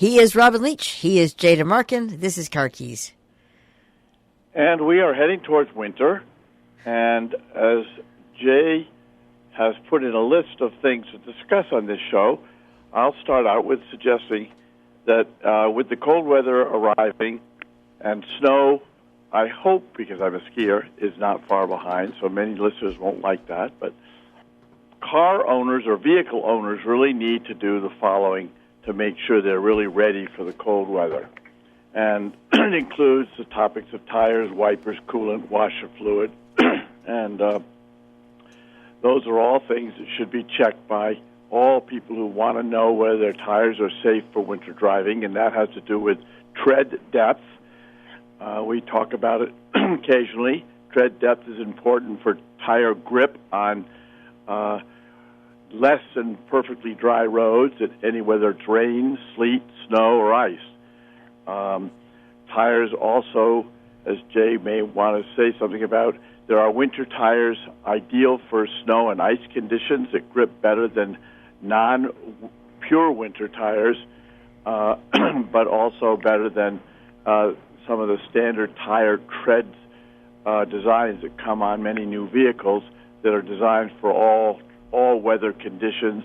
He is Robin Leech. He is Jada Marcken. This is Car Keys. And we are heading towards winter. And as Jay has put in a list of things to discuss on this show, I'll start out with suggesting that with the cold weather arriving and snow, I hope, because I'm a skier, is not far behind, so many listeners won't like that, but car owners or vehicle owners really need to do the following to make sure they're really ready for the cold weather. And it includes the topics of tires, wipers, coolant, washer fluid, and those are all things that should be checked by all people who want to know whether their tires are safe for winter driving, and that has to do with tread depth. We talk about it occasionally. Tread depth is important for tire grip on less than perfectly dry roads, whether it's rain, sleet, snow, or ice. Tires also, as Jay may want to say something about, there are winter tires ideal for snow and ice conditions that grip better than non-pure winter tires, but also better than some of the standard tire tread designs that come on many new vehicles that are designed for all weather conditions,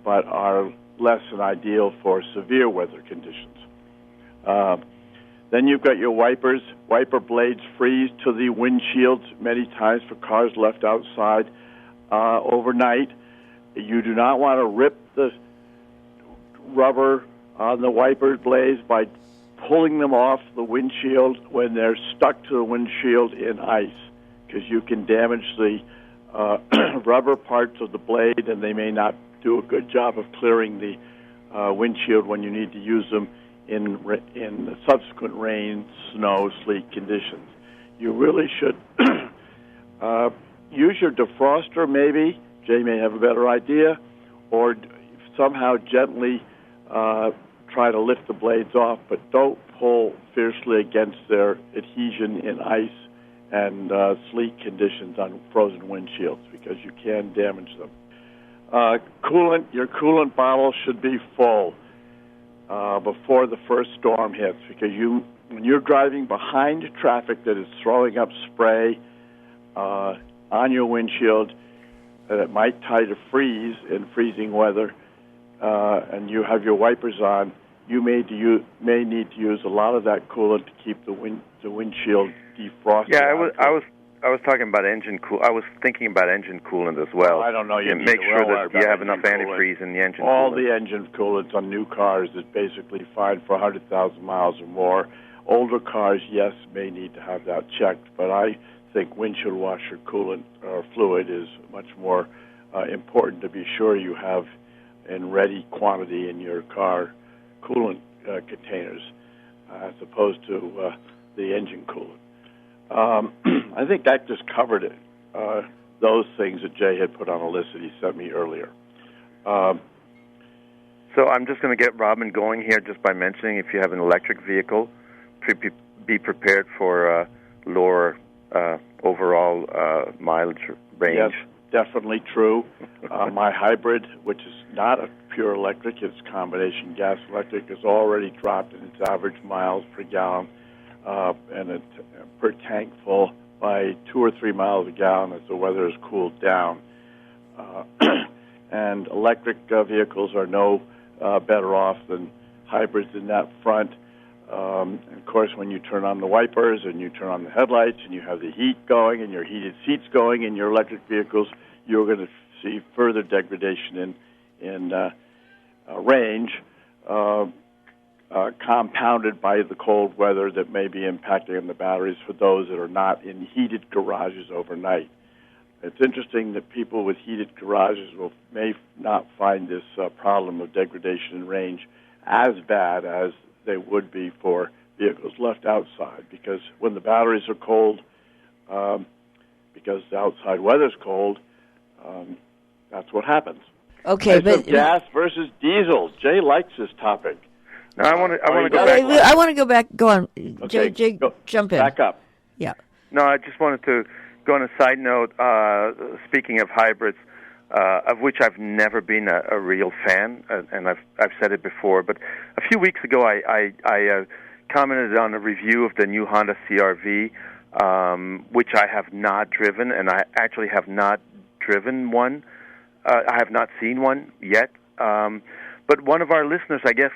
but are less than ideal for severe weather conditions. Then you've got your wipers. Wiper blades freeze to the windshields many times for cars left outside overnight. You do not want to rip the rubber on the wiper blades by pulling them off the windshield when they're stuck to the windshield in ice, because you can damage the rubber parts of the blade, and they may not do a good job of clearing the windshield when you need to use them in the subsequent rain, snow, sleet conditions. You really should use your defroster, maybe. Jay may have a better idea, or somehow gently try to lift the blades off, but don't pull fiercely against their adhesion in ice and sleet conditions on frozen windshields, because you can damage them. Your coolant bottle should be full before the first storm hits, because when you're driving behind traffic that is throwing up spray on your windshield, that might tie to freeze in freezing weather, and you have your wipers on, you may need to use a lot of that coolant to keep the windshield defrosted. Yeah, I was talking about engine cool. I was thinking about engine coolant as well. I don't know. You make sure that you have enough antifreeze in the engine. All coolant. The engine coolants on new cars is basically fine for 100,000 miles or more. Older cars, yes, may need to have that checked, but I think windshield washer coolant or fluid is much more important to be sure you have in ready quantity in your car coolant containers as opposed to the engine coolant. I think that just covered it, those things that Jay had put on a list that he sent me earlier. So I'm just going to get Robin going here just by mentioning, if you have an electric vehicle, be prepared for lower overall mileage range. Yes, definitely true. My hybrid, which is not a pure electric, it's combination gas-electric, has already dropped in its average miles per gallon and it per tank full by 2 or 3 miles a gallon as the weather has cooled down. And electric vehicles are no better off than hybrids in that front. And of course, when you turn on the wipers and you turn on the headlights and you have the heat going and your heated seats going in your electric vehicles, you're going to see further degradation in range, compounded by the cold weather that may be impacting on the batteries for those that are not in heated garages overnight. It's interesting that people with heated garages may not find this problem of degradation in range as bad as they would be for vehicles left outside, because when the batteries are cold, because the outside weather's cold, that's what happens. Okay, but gas versus diesel. Jay likes this topic. No, I want to go back. I want to go back. Go on, okay, Jay, jump in. Back up. Yeah. No, I just wanted to go on a side note. Speaking of hybrids, of which I've never been a real fan, and I've said it before. But a few weeks ago, I commented on a review of the new Honda CR-V, which I have not driven, and I actually have not driven one. I have not seen one yet. But one of our listeners, I guess,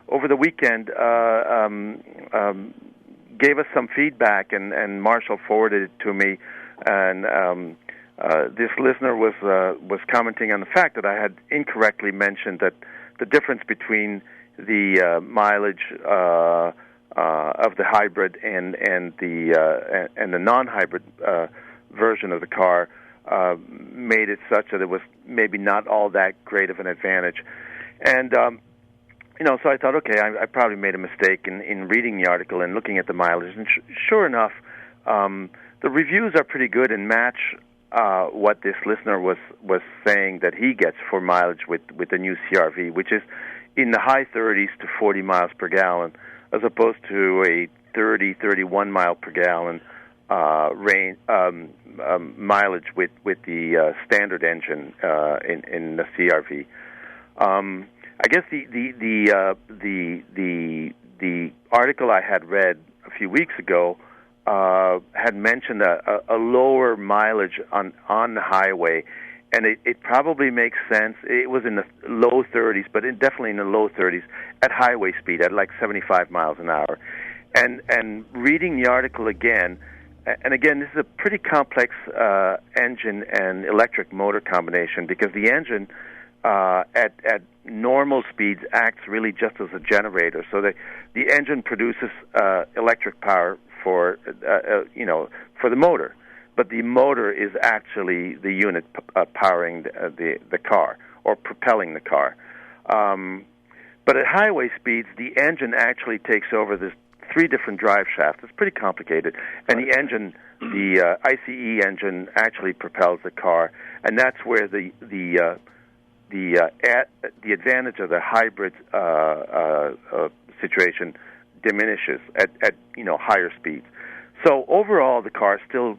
over the weekend, gave us some feedback, and Marshall forwarded it to me. And this listener was commenting on the fact that I had incorrectly mentioned that the difference between the mileage of the hybrid and the non-hybrid version of the car made it such that it was maybe not all that great of an advantage. And so I thought, okay, I probably made a mistake in reading the article and looking at the mileage. And sure enough, the reviews are pretty good and match what this listener was saying that he gets for mileage with the new CR-V, which is in the high 30s to 40 miles per gallon, as opposed to a 31 mile per gallon mileage with the standard engine in the CR-V. I guess the article I had read a few weeks ago had mentioned a lower mileage on the highway, and it probably makes sense. It was in the low 30s, but definitely in the low 30s at highway speed, at like 75 miles an hour. And reading the article again, and again, this is a pretty complex engine and electric motor combination, because the engine at normal speeds acts really just as a generator. So the engine produces electric power for the motor, but the motor is actually the unit powering the car or propelling the car. But at highway speeds, the engine actually takes over this 3 different drive shafts. It's pretty complicated, and the engine, the ICE engine, actually propels the car, and that's where the advantage of the hybrid situation diminishes at higher speeds. So overall, the car still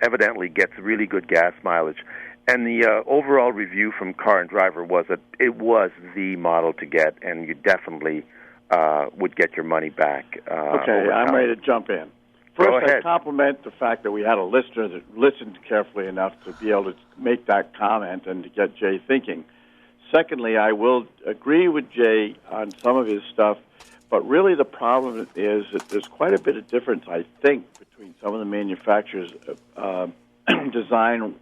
evidently gets really good gas mileage, and the overall review from Car and Driver was that it was the model to get, and you definitely would get your money back. Okay, I'm ready to jump in. First, I compliment the fact that we had a listener that listened carefully enough to be able to make that comment and to get Jay thinking. Secondly, I will agree with Jay on some of his stuff, but really the problem is that there's quite a bit of difference, I think, between some of the manufacturers' design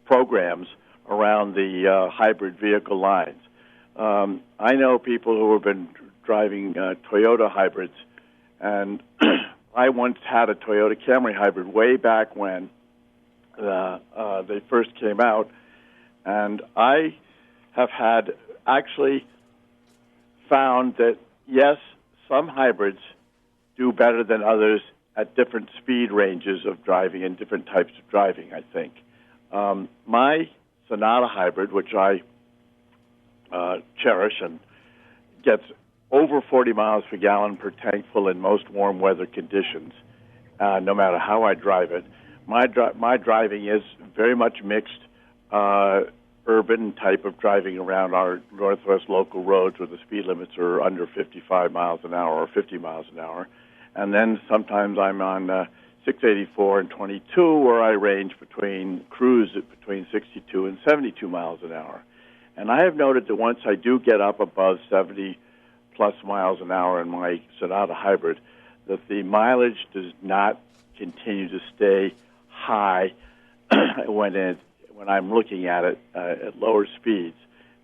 programs around the hybrid vehicle lines. I know people who have been driving Toyota hybrids, and I once had a Toyota Camry hybrid way back when they first came out, and I have had actually found that, yes, some hybrids do better than others at different speed ranges of driving and different types of driving, I think. My Sonata hybrid, which I cherish, and gets over 40 miles per gallon per tank full in most warm weather conditions, no matter how I drive it. My driving is very much mixed urban type of driving around our Northwest local roads where the speed limits are under 55 miles an hour or 50 miles an hour. And then sometimes I'm on 684 and 22, where I range cruise at between 62 and 72 miles an hour. And I have noted that once I do get up above 70-plus miles an hour in my Sonata hybrid, that the mileage does not continue to stay high when I'm looking at it at lower speeds.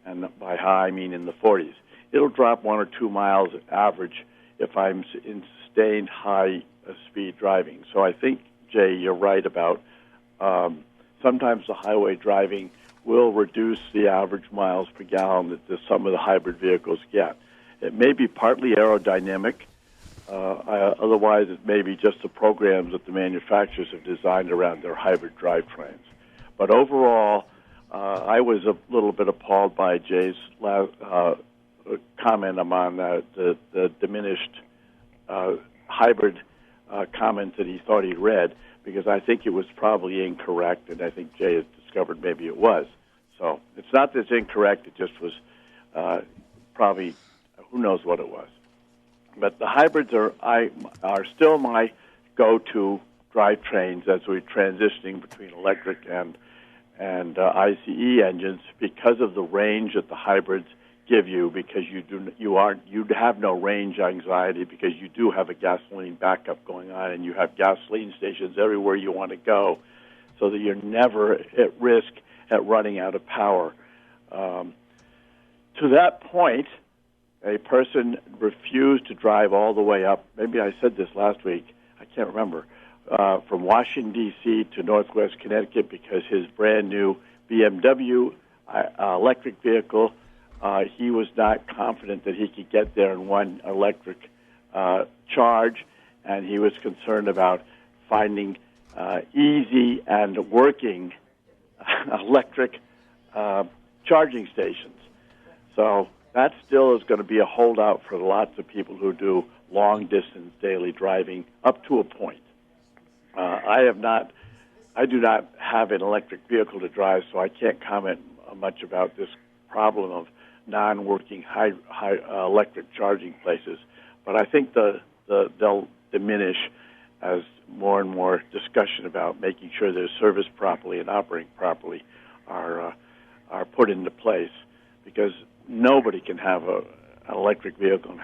And by high, I mean in the 40s. It'll drop 1 or 2 miles average if I'm in sustained high-speed driving. So I think, Jay, you're right about sometimes the highway driving will reduce the average miles per gallon that some of the hybrid vehicles get. It may be partly aerodynamic. Otherwise, it may be just the programs that the manufacturers have designed around their hybrid drivetrains. But overall, I was a little bit appalled by Jay's comment on the diminished hybrid comment that he thought he'd read, because I think it was probably incorrect, and I think Jay has discovered maybe it was. So it's not that it's incorrect. It just was probably, who knows what it was. But the hybrids are still my go-to drivetrains as we're transitioning between electric and ICE engines because of the range that the hybrids give you. Because you have no range anxiety because you do have a gasoline backup going on, and you have gasoline stations everywhere you want to go, so that you're never at risk at running out of power. To that point, a person refused to drive all the way up. Maybe I said this last week. I can't remember. From Washington, D.C. to Northwest Connecticut because his brand new BMW electric vehicle, he was not confident that he could get there in one electric charge, and he was concerned about finding easy and working electric charging stations. So that still is going to be a holdout for lots of people who do long-distance daily driving up to a point. I do not have an electric vehicle to drive, so I can't comment much about this problem of non-working high electric charging places. But I think they'll diminish as more and more discussion about making sure they're serviced properly and operating properly are put into place, because nobody can have an electric vehicle and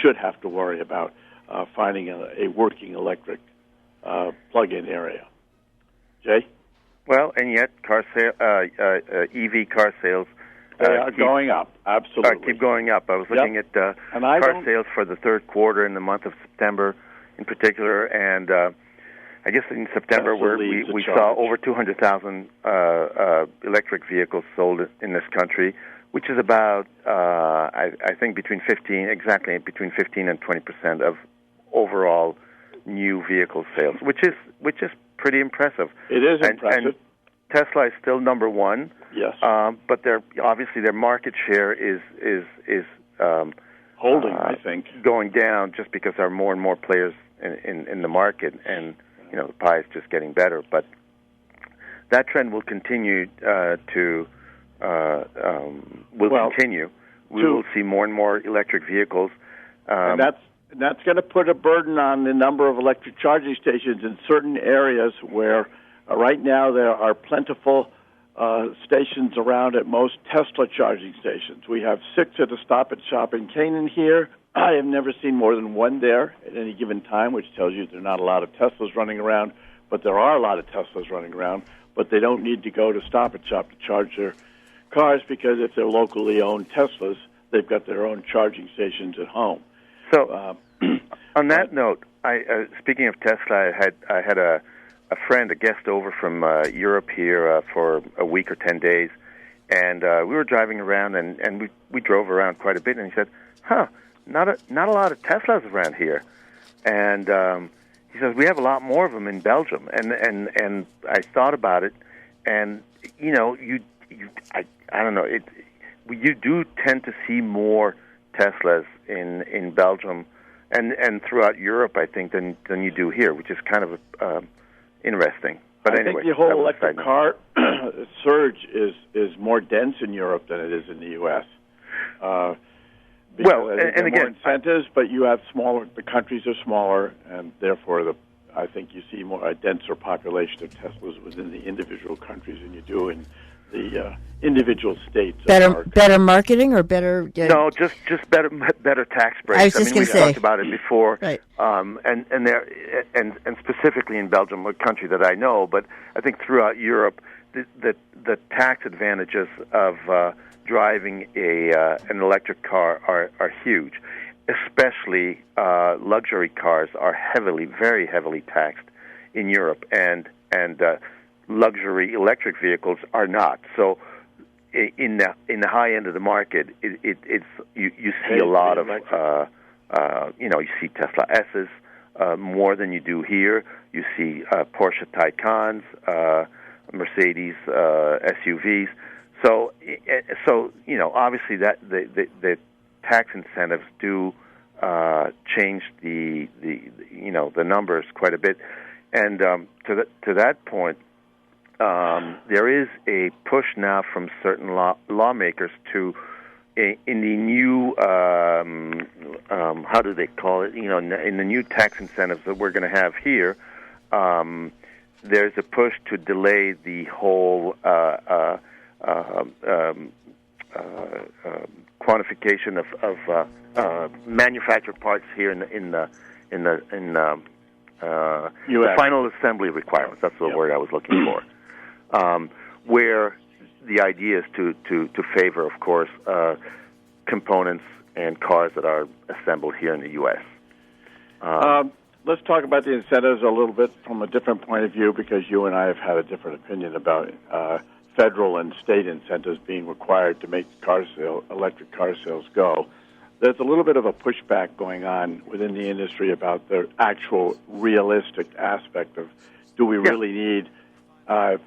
should have to worry about finding a working electric plug-in area. Jay? Well, and yet EV car sales are going up. Absolutely, keep going up. I was looking at car sales for the third quarter in the month of September, in particular, and I guess in September we saw over 200,000 electric vehicles sold in this country, which is about I think between 15 and 20% of overall new vehicle sales, which is pretty impressive. It is impressive. And Tesla is still number one. Yes. But obviously their market share is holding, I think, going down just because there are more and more players in the market, and the pie is just getting better. But that trend will continue continue. We will see more and more electric vehicles. And that's going to put a burden on the number of electric charging stations in certain areas where right now there are plentiful stations around at most Tesla charging stations. We have 6 at a Stop and Shop in Canaan here. I have never seen more than one there at any given time, which tells you there are not a lot of Teslas running around, but there are a lot of Teslas running around, but they don't need to go to Stop and Shop to charge their cars, because if they're locally owned Teslas, they've got their own charging stations at home. So, on that note, speaking of Tesla, I had a friend, a guest over from Europe here for a week or 10 days, and we were driving around, and we drove around quite a bit, and he said, not a lot of Teslas around here. And he says, we have a lot more of them in Belgium. And I thought about it, and, I don't know, you do tend to see more Teslas in Belgium and throughout Europe, I think, than you do here, which is kind of interesting. But anyway, I think the whole electric car surge is more dense in Europe than it is in the U.S. Well, and again, more incentives, but you have smaller. The countries are smaller, and therefore, I think you see a denser population of Teslas within the individual countries than you do in the individual states. Better marketing or better? No, just better tax breaks. I was just going to say, we talked about it before, right? And specifically in Belgium, a country that I know, but I think throughout Europe, the tax advantages of driving an electric car are huge. Especially luxury cars are very heavily taxed in Europe, and luxury electric vehicles are not. So in the high end of the market, it's you see a lot of you see Tesla S's more than you do here. You see Porsche Taycans, Mercedes SUVs. So obviously that the tax incentives do change the numbers quite a bit, and to that point, there is a push now from certain lawmakers to, in the new, how do they call it? In the new tax incentives that we're going to have here, there's a push to delay the whole quantification of manufactured parts here in the final assembly requirements. That's the word I was looking for. Where the idea is to favor, of course, components and cars that are assembled here in the U.S. Let's talk about the incentives a little bit from a different point of view, because you and I have had a different opinion about federal and state incentives being required to make electric car sales go. There's a little bit of a pushback going on within the industry about the actual realistic aspect of, do we really need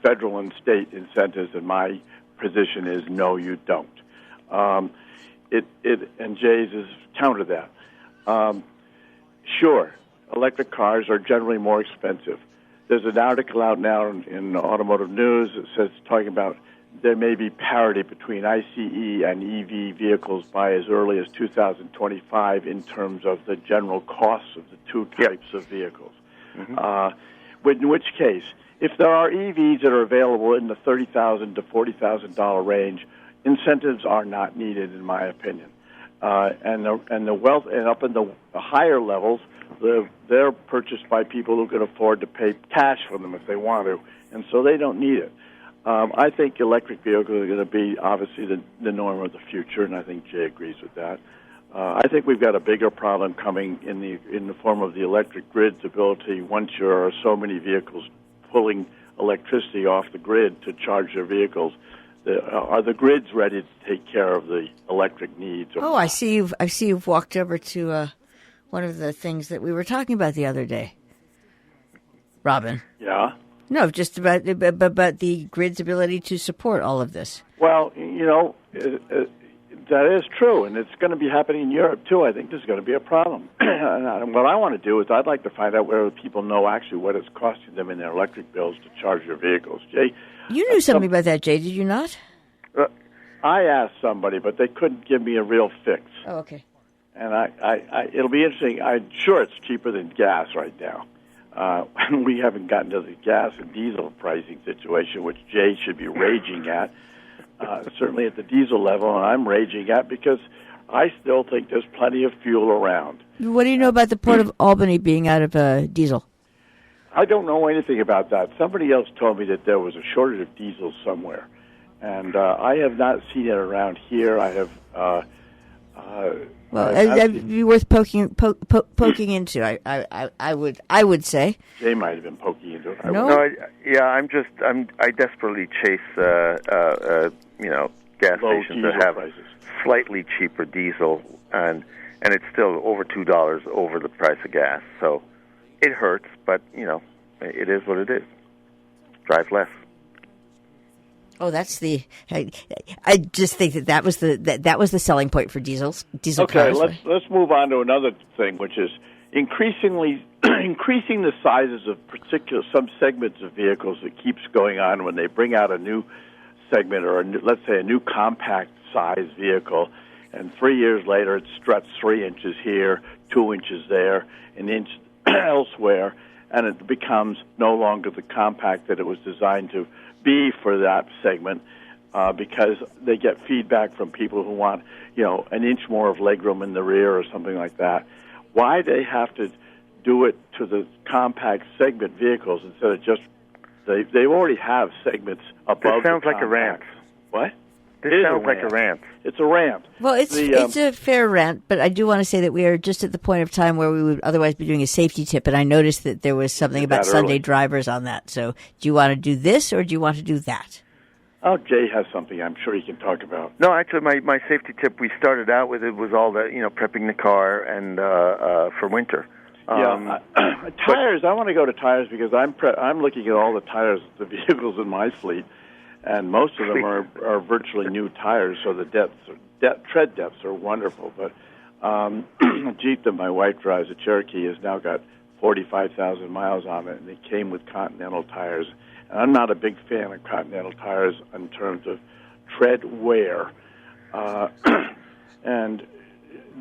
federal and state incentives? And my position is, no, you don't. And Jay's is counter that. Sure, electric cars are generally more expensive. There's an article out now in Automotive News that says, talking about there may be parity between ICE and EV vehicles by as early as 2025 in terms of the general costs of the two types of vehicles. Mm-hmm. In which case, if there are EVs that are available in the $30,000 to $40,000 range, incentives are not needed, in my opinion. And the wealth, and up in the higher levels, they're purchased by people who can afford to pay cash for them if they want to, and so they don't need it. I think electric vehicles are going to be obviously the norm of the future, and I think Jay agrees with that. I think we've got a bigger problem coming in the form of the electric grid's ability. Once there are so many vehicles pulling electricity off the grid to charge their vehicles, are the grids ready to take care of the electric needs? I see you've walked over to one of the things that we were talking about the other day, Robin. Yeah. No, just about the grid's ability to support all of this. Well, that is true, and it's going to be happening in Europe, too. I think there's going to be a problem. And what I want to do is I'd like to find out whether people know actually what it's costing them in their electric bills to charge their vehicles. Jay? You knew something about that, Jay, did you not? I asked somebody, but they couldn't give me a real fix. Oh, okay. And I it'll be interesting. I'm sure it's cheaper than gas right now. We haven't gotten to the gas and diesel pricing situation, which Jay should be raging at, certainly at the diesel level, and I'm raging at, because I still think there's plenty of fuel around. What do you know about the Port of Albany being out of diesel? I don't know anything about that. Somebody else told me that there was a shortage of diesel somewhere, and I have not seen it around here. I have... it'd be worth poking into. I would say. Jay might have been poking into it. I desperately chase gas low stations that have prices. Slightly cheaper diesel, and it's still over $2 over the price of gas. So it hurts, but it is what it is. Drive less. Oh, that's the. I just think that was the selling point for diesel cars. Okay, let's move on to another thing, which is increasing the sizes of some segments of vehicles. That keeps going on when they bring out a new segment, or let's say a new compact size vehicle, and 3 years later it struts 3 inches here, 2 inches there, an inch elsewhere, and it becomes no longer the compact that it was designed to be for that segment, because they get feedback from people who want, an inch more of legroom in the rear or something like that. Why they have to do it to the compact segment vehicles instead of just they already have segments above. This sounds the like a rant. What? This sounds like a rant. It's a rant. Well, it's a fair rant, but I do want to say that we are just at the point of time where we would otherwise be doing a safety tip, and I noticed that there was something about Sunday drivers on that. So do you want to do this, or do you want to do that? Oh, Jay has something I'm sure he can talk about. No, actually, my safety tip, we started out with, it was all the, prepping the car and for winter. Tires, I want to go to tires because I'm looking at all the tires, the vehicles in my fleet, and most of them are virtually new tires, so the tread depths are wonderful. But a Jeep that my wife drives, a Cherokee, has now got 45,000 miles on it, and they came with Continental tires. And I'm not a big fan of Continental tires in terms of tread wear. And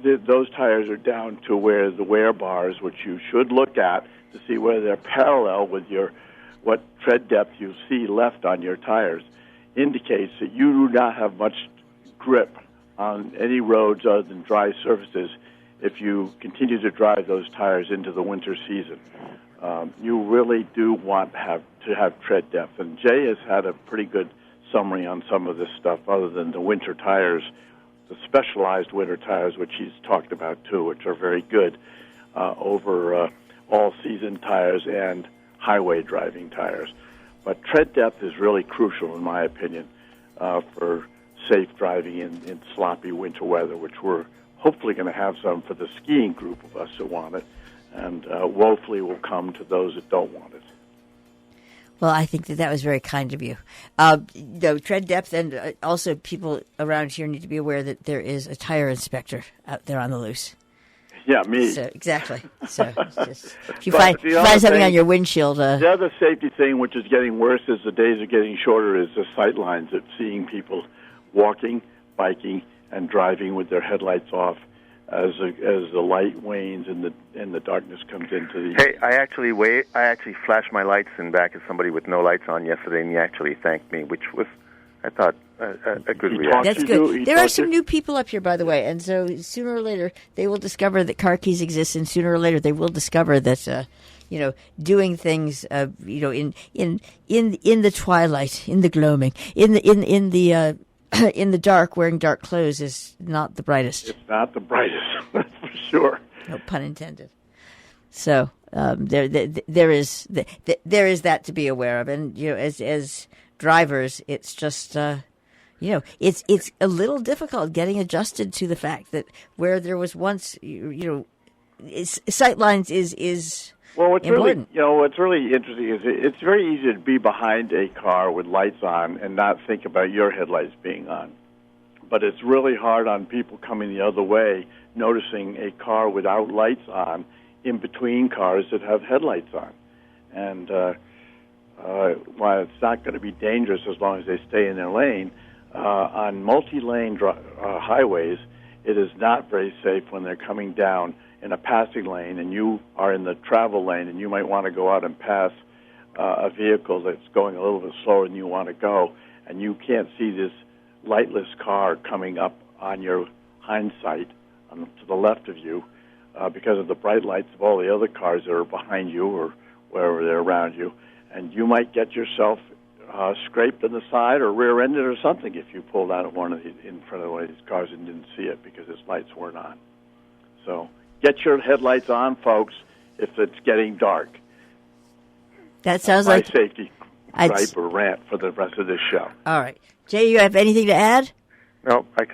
those tires are down to where the wear bars, which you should look at to see whether they're parallel with what tread depth you see left on your tires, indicates that you do not have much grip on any roads other than dry surfaces if you continue to drive those tires into the winter season. You really do want to have tread depth. And Jay has had a pretty good summary on some of this stuff other than the winter tires, the specialized winter tires, which he's talked about too, which are very good over all-season tires and highway driving tires. But tread depth is really crucial, in my opinion, for safe driving in sloppy winter weather, which we're hopefully going to have some for the skiing group of us who want it, and woefully will come to those that don't want it. Well, I think that was very kind of you. Tread depth, and also people around here need to be aware that there is a tire inspector out there on the loose. Yeah, me. So, exactly. So if you find something on your windshield. The other safety thing, which is getting worse as the days are getting shorter, is the sight lines of seeing people walking, biking, and driving with their headlights off as the light wanes and the darkness comes into the. Hey, I actually flashed my lights in back at somebody with no lights on yesterday, and he actually thanked me, which was, I thought, a good reaction. That's good. There are some new people up here, by the way, and so sooner or later they will discover that car keys exist, and sooner or later they will discover that doing things in the twilight, in the gloaming, in the dark, wearing dark clothes is not the brightest. It's not the brightest, that's for sure. No pun intended. So there is that to be aware of, and as drivers, it's just it's a little difficult getting adjusted to the fact that where there was once sight lines is. Well, what's important. what's really interesting is it's very easy to be behind a car with lights on and not think about your headlights being on. But it's really hard on people coming the other way, noticing a car without lights on in between cars that have headlights on. And while it's not going to be dangerous as long as they stay in their lane, on multi-lane highways, it is not very safe when they're coming down in a passing lane and you are in the travel lane and you might want to go out and pass a vehicle that's going a little bit slower than you want to go, and you can't see this lightless car coming up on your hindsight to the left of you because of the bright lights of all the other cars that are behind you or wherever they're around you, and you might get yourself scraped in the side or rear-ended or something if you pulled out in front of one of these cars and didn't see it because its lights weren't on. So get your headlights on, folks, if it's getting dark. That sounds like safety gripe or rant for the rest of this show. All right. Jay, you have anything to add? No, I can